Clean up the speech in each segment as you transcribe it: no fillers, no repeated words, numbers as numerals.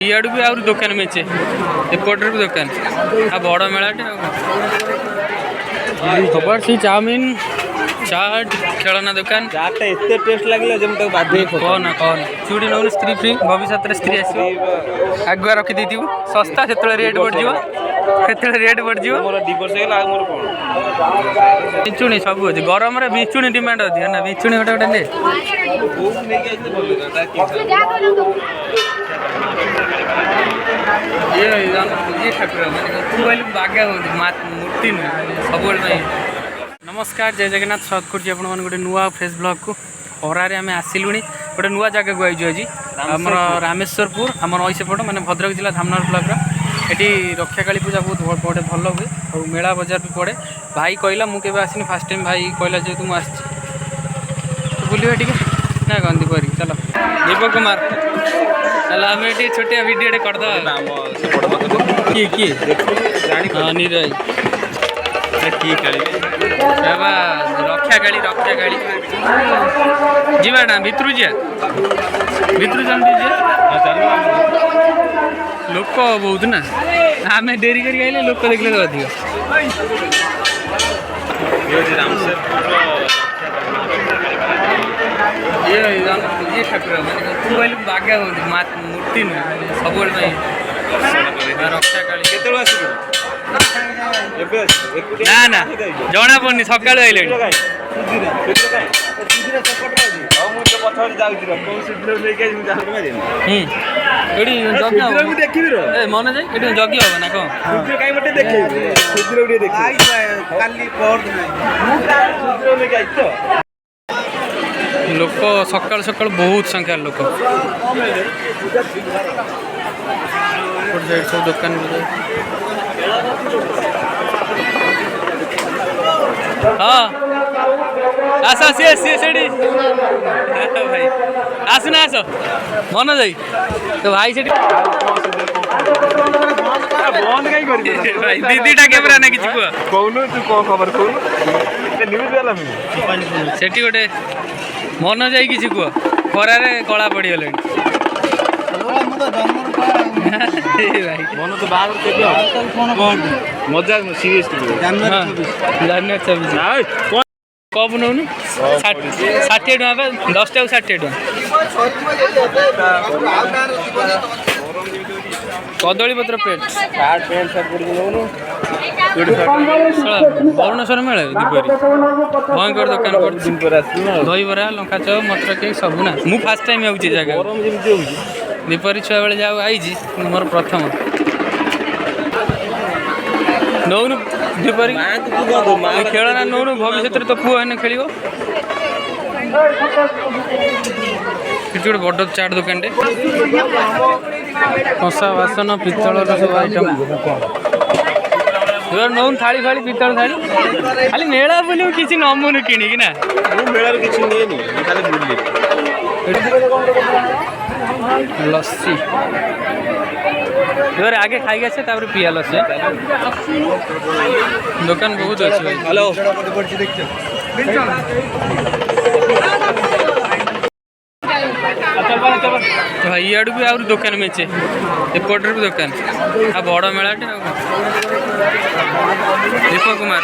इाड़ भी आउर दुकान मेचे एपटर भी दुकान आ बड़ मेलाटे खबर सी चाउमिन चाट खेलना दुकान चाटा एते टेस्ट लागला जे मते बाध्य कौन चूड़ी नौ स्त्री फ्री भविष्य स्त्री आसो आगुआ रखी देथिबु सस्ता से रेट बढ़ जिवो केतले रेट बढ़ जिवो मोर डिवोर्स हेला आ मोर कोन बिचुणी सब अछि गरम रे बिचुणी डिमांड अछि ना बिचुणी गोटे गोटे ले खूब नै जाइते बोल ता की ये ठाकुर माने मोबाइल बागा मूर्ति नुह सब नमस्कार जय जगन्नाथ स्वागत कर गोटे नुआ फ्रेश ब्लॉग को खरारे आम आसिलु गोटे नुआ जगह को आईजु आज आमर रामेश्वरपुर आम नई सेपट माने भद्रक जिला धामनगर ब्लॉक ये रक्षाकाली पूजा बहुत गोटे भल हुए और मेला बजार भी पड़े भाई कहला मुझे आसनी फास्ट टाइम भाई कहला जेहतु मुझे बुलवा टे ना कहती परी चलो दीपक कुमार चलो आम ये छोटिया वीडियो करदे किए किए हाँ नीरज रक्षा काली जीवा ना भितर जा भितर जल्दी लोक बहुत ना आम डेरी कर लोक देखले तो अधिक ये ठाकुर माने मोबाइल बागा मूर्ति नुह सब रक्षा काली ना ना जना पड़नी सका आइले मन जाए जगी हम ना कौन लोक सकाल सकाल बहुत संख्यार लोक सब दुकान हाँ आस सी सी से भाई आसना आस मन जाई तो भाई से दीदीटा कैमरा ना किसी खबर से गोटे मन जाई किसी कह खरारे कला पड़गले मन तो बाहर मजा सीरियस जनवरी 26 कब नौ 60 टाँह 10टा 60 टाँह कदली पत्र प्लेट भुवनेश्वर मेले दीपरी भयंकर दुकान दही बरा लंका चप मटर केक सब ना मु फास्ट टाइम आउची जगह दीपरी छुआ बेले जाओ आई मोर प्रथम नौनु दीपरी खेलना नौनु भविष्य तो पुआ है खेल गोटे बड़ चाट दुकान कषा बासन पितल सब आइटम नौन थाली फाली पितल थाली खाली मेला बुलू किसी नमुनु किणिकी ना मेला किसी लस्सी आगे खाई आसे पिया लस्सी दुकान बहुत अच्छे हेलो भाई इाड़ भी आउर दुकान मेचे एपटर भी दुकान आ बड़ मेलाटे दीपक कुमार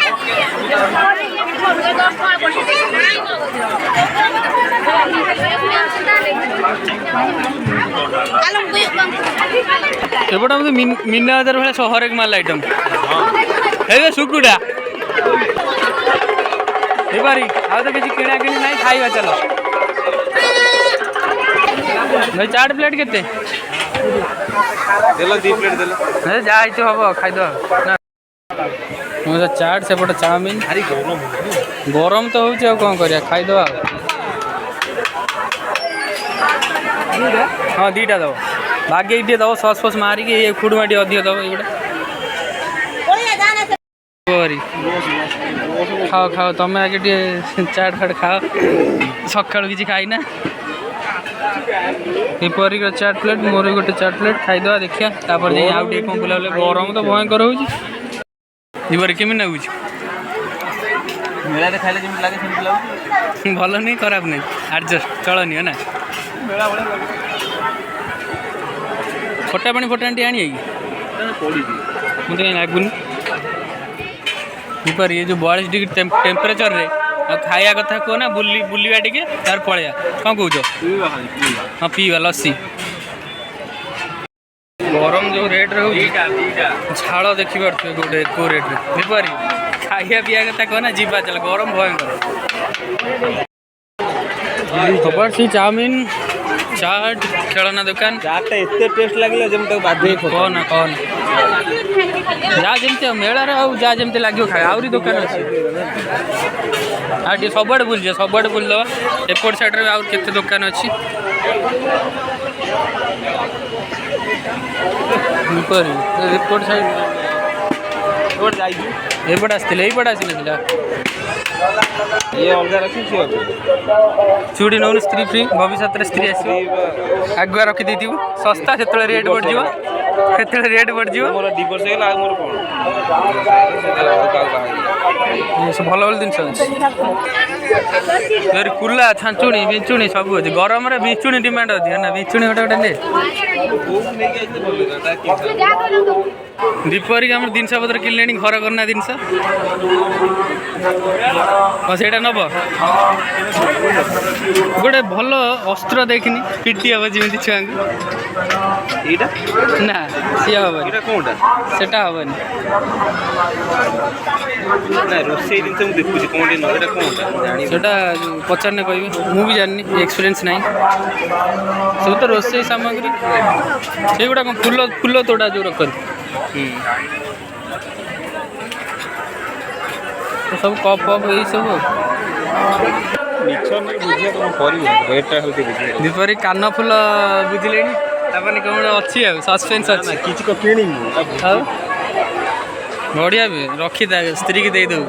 एपटा मत मीना बाजार भाई हर एक माल आइटम है सुकुटा पारी आ तो किसी किଣା किणी ना खाइबा चलो भाई चाट प्लेट केते देला 2 प्लेट देला जा आइतो हबो खाइ दो ना चाट सेपटे चाउमिन गरम तो होउछ आ कोन करिया खाइ दो हाँ 2टा दब भाग्य टे दब सस फस मारिक खुड़माटी अधिक दब ये खाओ खाओ तुम आगे टे चाट फाट खाओ सका किसी खाईना दीपरी चाट प्लेट मोर गोटे चाट प्लेट खाईदे देखिया तापर जाए आउ टे कौन बुला गरम तो भयंकर हो दीपरी केमी लगुच मेला खाइले जेमि लागे सेमि लागु भल नहीं खराब नहीं एडजस्ट चलनी है ना ଫଟା ପାଣି ଆଣିବା କି ପଡ଼ିଛି ମୋତେ କାହିଁ ଲାଗୁନି ବୁଝିପାରି ଏ ଯେଉଁ 42 ଡିଗ୍ରୀ ଟେମ୍ପରେଚରରେ ଆଉ ଖାଇବା କଥା କୁହ ନା ବୁଲିବା ଟିକେ ତାର ପଳେଇବା କ'ଣ କହୁଛ? ହଁ ପିଇବା ଲସି ଗରମ ଯେଉଁ ରେଟ୍ରେ ହେଉଛି ଝାଳ ଦେଖିପାରୁଥିବେ ଗୋଟେ କେଉଁ ରେଟ୍ରେ ବୁଝିପାରି ଖାଇବା ପିଇବା କଥା କୁହ ନା ଯିବା ଚାଲ ଗରମ ଭୟଙ୍କର ଖବର ସେ ଚାଉମିନ ଚାଟ୍ ଖେଳନା ଦୋକାନ ଚାଟ୍ଟା ଏତେ ଟେଷ୍ଟ ଲାଗିଲା ଯେ ମୁଁ ତାକୁ ବାଧ୍ୟ କହନା ଯାହା ଯେମିତି ଆଉ ମେଳାରେ ଆଉ ଯାହା ଯେମିତି ଲାଗିବ ଖାଇବା ଆହୁରି ଦୋକାନ ଅଛି ଆଉ ଟିକେ ସବୁଆଡ଼େ ବୁଲିଯିବା ସବୁଆଡ଼େ ବୁଲିଦେବା ଏପଟ ସାଇଡ଼୍ରେ ଆହୁରି କେତେ ଦୋକାନ ଅଛି ଏପଟ ସାଇଡ଼୍ ଯାଇଛୁ ଏପଟେ ଆସିଥିଲେ ଏଇପଟେ ଆସିନଥିଲା ଇଏ ଅଲଗା ରଖି ସିଏ ଚୁଡ଼ି ନେଉନୁ ସ୍ତ୍ରୀ ଫ୍ରି ଭବିଷ୍ୟତରେ ସ୍ତ୍ରୀ ଆସିବ ଆଗୁଆ ରଖିଦେଇଥିବୁ ଶସ୍ତା ସେତେବେଳେ ରେଟ୍ ବଢ଼ିଯିବ ମୋର ଡିଭୋର୍ସ ହେଇଗଲା ଆଉ ମୋର କ'ଣ ଭଲ ଭଲ ଜିନିଷ ଅଛି କୁଲା ଛାଞ୍ଚୁଣି ବିଞ୍ଚୁଣି ସବୁ ଅଛି ଗରମରେ ବିଞ୍ଚୁଣି ଡିମାଣ୍ଡ ଅଛି ନା ବିଞ୍ଚୁଣି ଗୋଟେ ନେ ଦୀପରିକି ଆମର ଜିନିଷ ପତ୍ର କିଣିଲେଣି ଘର କରନା ଜିନିଷ ସେଇଟା ନେବ ଗୋଟେ ଭଲ ଅସ୍ତ୍ର ଦେଖିନି ପିଟି ହେବ ଯେମିତି ଛୁଆଙ୍କୁ ଏଇଟା ନା ସିଏ ହେବନି ଏଇଟା କୋଉଟା ସେଟା ହେବନି ନା ରୋଷେଇ ଜିନିଷ ମୁଁ ଦେଖୁଛି କ'ଣ ଟିକେ ଏଇଟା କୋଉଟା ସେଟା ପଚାରିନେ କହିବି ମୁଁ ବି ଜାଣିନି ଏକ୍ସପିରିଏନ୍ସ ନାହିଁ ସବୁ ତ ରୋଷେଇ ସାମଗ୍ରୀ ସେଇଗୁଡ଼ା କ'ଣ ଫୁଲ ତୋଡ଼ା ଯେଉଁ ରଖନ୍ତି ସବୁ କପ୍ ଫପ୍ ଏଇସବୁ ଦୀପରେ କାନ ଫୁଲ ବୁଝିଲେଣି ତାମାନେ କ'ଣ ଅଛି ଆଉ ସସ୍ପେନ୍ସ ଅଛି କିଛି କିଣିନି ଆଉ ବଢ଼ିଆ ବି ରଖିଥା ସ୍ତ୍ରୀକି ଦେଇଦେବୁ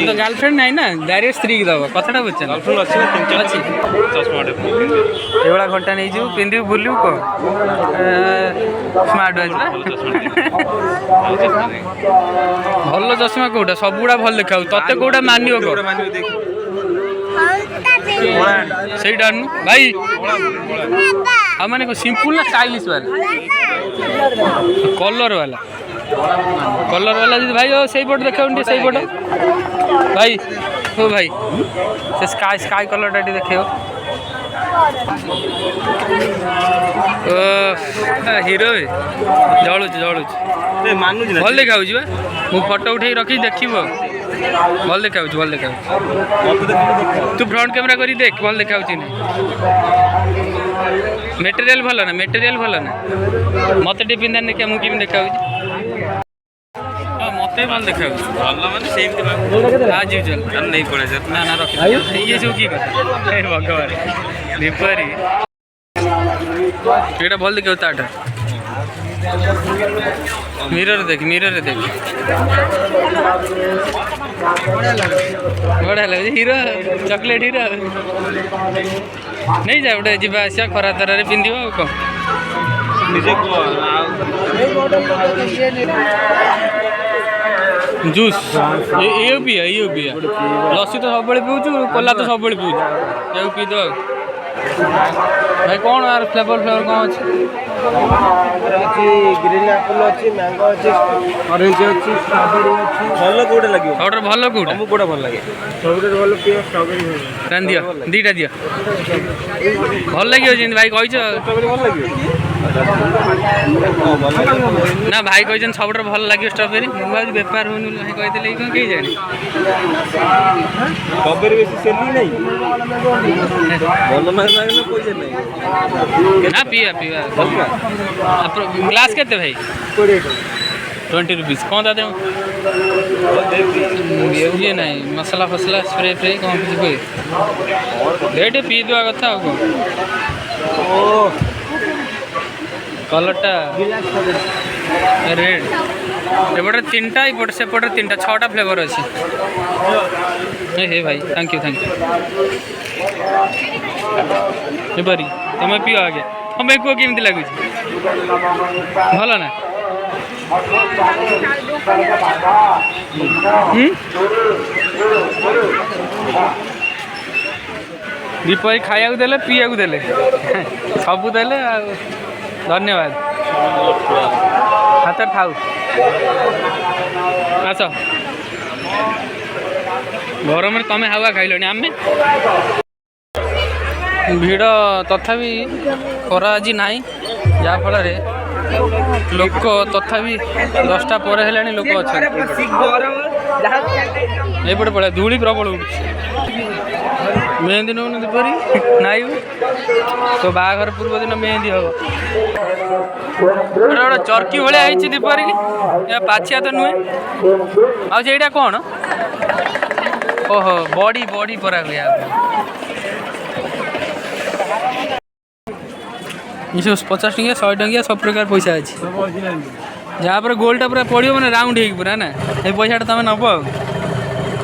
ତ ଗାର୍ଲଫ୍ରେଣ୍ଡ ନାହିଁ ନା ଡାଇରେକ୍ଟ ସ୍ତ୍ରୀକି ଦେବ କଥାଟା ବୁଝଛ ଗାର୍ଲଫ୍ରେଣ୍ଡ ଅଛି ନା ଅଛି ଚଶମାଟେ ଏଇଭଳିଆ ଘଣ୍ଟା ନେଇଯିବୁ ପିନ୍ଧିବୁ ବୁଲିବୁ କ'ଣ ସ୍ମାର୍ଟ ୱାଚ୍ ଭଲ ଚଷମା କେଉଁଟା ସବୁଗୁଡ଼ା ଭଲ ଦେଖାଉଛି ତତେ କେଉଁଟା ମାନିବ କ'ଣ ସେଇଟା ଆଣୁନୁ ଭାଇ ଆଉ ମାନେ ସିମ୍ପୁଲ ନା ଷ୍ଟାଇଲିଶ ବାଲା କଲର୍ ବାଲା ଯଦି ଭାଇ ସେଇପଟ ଦେଖାଉନି ଟିକେ ସେଇପଟ ଭାଇ ହଉ ଭାଇ ସେ ସ୍କାଏ କଲର୍ଟା ଟିକେ ଦେଖେଇବ ହିରୋ ଜଳୁଛି ଭଲ ଦେଖାଉଛି ବା ମୁଁ ଫଟୋ ଉଠେଇକି ରଖିଛି ଦେଖିବ ଭଲ ଦେଖାଉଛି ତୁ ଫ୍ରଣ୍ଟ କ୍ୟାମେରା କରି ଦେଖ ଭଲ ଦେଖାଉଛି ନା ମେଟେରିଆଲ ଭଲ ନା ମୋତେ ଟିକେ ପିନ୍ଧାନି ଦେଖିବା ମୁଁ କେମିତି ଦେଖାଉଛି ହଁ ମୋତେ ଭଲ ଦେଖାଉଛି ଭଲ ମାନେ ସେମିତି ଆଜି ନେଇ ପଡ଼େ ନା ରଖି ଇଏ ସବୁ କି କଥା ଭଗବାନ ଦୀପରି ଏଇଟା ଭଲ ଦେଖାଉଛି ତାଠୁ ମିରର ଦେଖ ବଢ଼ିଆ ଲାଗୁଛି ହିରୋ ଚକୋଲେଟ୍ ହିରୋ ନେଇଯା ଗୋଟେ ଯିବା ଆସିବା ଖରା ତରାରେ ପିନ୍ଧିବ ଆଉ କ'ଣ ଜୁସ୍ ଇଏ ପିଆ ଲସି ତ ସବୁବେଳେ ପିଉଛୁ କୋଲା ତ ସବୁବେଳେ ପିଉଛୁ ଏହାକୁ ପିଇଦେବ ଆଉ ଭାଇ କ'ଣ ଆର ଫ୍ଲେଭର କ'ଣ ଅଛି ଗ୍ରୀନ୍ ଆପଲ୍ ଅଛି ମ୍ୟାଙ୍ଗୋ ଅଛି ଅରେଞ୍ଜ ଅଛି ଷ୍ଟ୍ରବେରୀ ଅଛି ଭଲ କେଉଁଟା ଲାଗିବ ସବୁଠାରୁ ଭଲ କେଉଁଟା ଆମକୁ କେଉଁଟା ଭଲ ଲାଗେ ସବୁଠାରୁ ଭଲ ପିଓ ଷ୍ଟ୍ରବେରୀ ଦିଅ ଦୁଇଟା ଦିଅ ଭଲ ଲାଗିବ ଯେମିତି ଭାଇ କହିଛ ଷ୍ଟ୍ରବେରୀ ଭଲ ଲାଗିବ ନା ଭାଇ କହିଛନ୍ତି ସବୁଠାରୁ ଭଲ ଲାଗିବ ଷ୍ଟ୍ରବେରୀ ମୁଁ ଭାବୁଛି ବେପାର ହେଉନି ବୋଲି ଭାଇ କହିଥିଲେ କ'ଣ କେହି ଜାଣି ଷ୍ଟ୍ରବେରୀ ବେଶୀ ସେଲି ନାହିଁ ଭଲ ପଇସା ନାହିଁ ନା ପିଇବା ଗ୍ଲାସ୍ କେତେ ଭାଇ 20 रुपीज़ कौन दादे ये नहीं मसला फसला स्प्रे फ्रे कौन किसी कोई रेट पी देवा कथा कलरटा रेड एपटे 3टा एपटे सेपटे 3टा 6टा फ्लेवर अच्छी हे भाई थैंक यू एपरी तुम्हें पिओ आगे हमें को केमती लगुच भल ना दीपरी खाया देले पीया देले सबू देले ଧନ୍ୟବାଦ ହାତରେ ଥାଉ ଆସ ଗରମରେ ତମେ ହାୱା ଖାଇଲଣି ଆମେ ଭିଡ଼ ତଥାପି ଖରା ଆଜି ନାହିଁ ଯାହାଫଳରେ ଲୋକ ତଥାପି 10ଟା ପରେ ହେଲାଣି ଲୋକ ଅଛନ୍ତି ଏପଟେ ପଳା ଧୂଳି ପ୍ରବଳ ଉଠୁଛି ମେହେନ୍ଦି ନେଉନି ଦୀପରି ନାଇଁ ତ ବାହାଘର ପୂର୍ବ ଦିନ ମେହେନ୍ଦି ହବ ଗୋଟେ ଚର୍କି ଭଳିଆ ହେଇଛି ଦୀପରି ପାଚିଆ ତ ନୁହେଁ ଆଉ ସେଇଟା କ'ଣ ଓହୋ ବଡ଼ି ବଡ଼ି ପରା ହୁଏ सब 50 टंकिया 100 टंकिया सब प्रकार पैसा अच्छी जहाँ पर गोलटा पूरा पड़ो मैंने राउंड हो पूरा ना ये पैसा तुम नब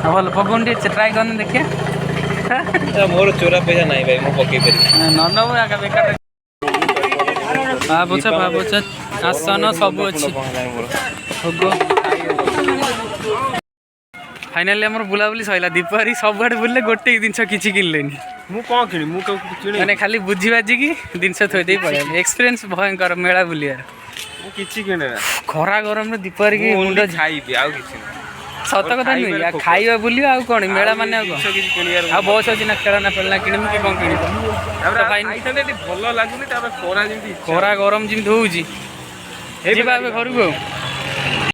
भल पकड़ ट्राए कर देखिए मोर चोरा पैसा नहीं भाई मु पकई पारि न नब आगे बेकार पापोछा आसन सब अच्छी फाइनाली आम बुलाबुली सैला दीपावली सबुआड़े बुले गोटे जिन किसी किनलेनी मैंने खाली बुझी बाजिकी जिन थोदे पड़े एक्सपीरियंस भयंकर मेला बुलियार खरा गरम दीपावली की मुंड सत कथा नुह खाଇବା बुलियो आउ कौन मेला मान बस अच्छी ना खेलना फेलना किणमु कि कौन किण खरा गरम जमी हूँ घर को